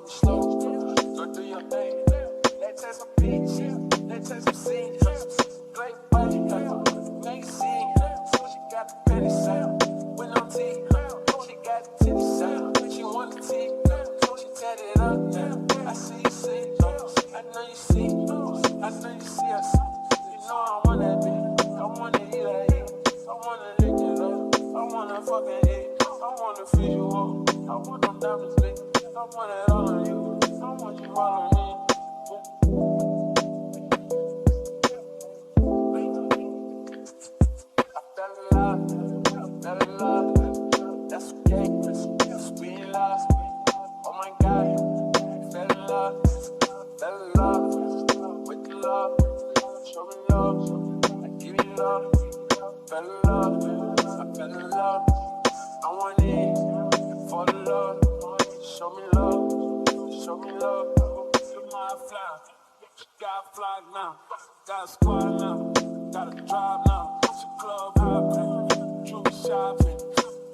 you slow. Go do your thing. Let's take some beats. Let's take some scenes. Great body, make it see. She got the petty sound with no teeth. She got the titty sound. She want the teeth. She tat it up now. I see you see. I know you see. I know you see us. You know I want that beat. I wanna eat that heat. I wanna lick it up. I wanna fucking eat. I wanna feed you up. I want them diamonds lit. I want it all on you. I want you all on me. I fell in love. That's okay. That's we in love. Oh my God. Fell in love with the love. Show me love. I give you love. Fell in love. I fell in love. I want it for the love. Show me love. Show me love. You're my fly. Got a flag now. Got a squad now. Got a drive now. It's a club hopping. Jewelry shopping.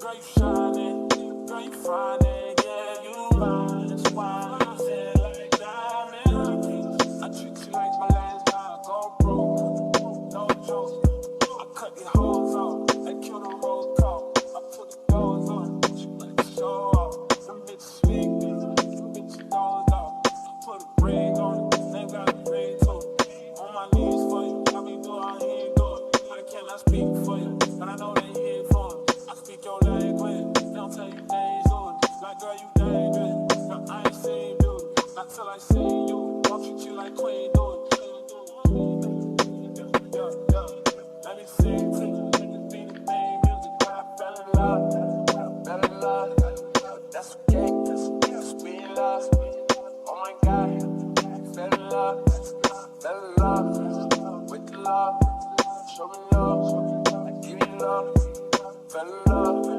Girl, you shining. Girl, you finding. Yeah, you mine. That's why I feel like diamond. I treat you like my last dog. Go broke. No joke. I cut your hoes off. I kill the rose call. I put the doors on. She like to show off. Them bitches sweet. Them bitches doors off. I put a ring on it. They got a ring too. On my knees for you. I be doing how he ain't do it. I cannot speak for you. But I know they here for it. I speak your language. They don't tell you they ain't doing it. Like girl, you dangerous. Girl, I ain't seen you. Not till I see you. Don't treat you like queen do it. Let me sing to you. Be the main music. I fell in love. Fell in love. That's okay. That's we in love. Oh my God. Fell in love. Fell in love with the love. Show me love. I give you love. Fell in love.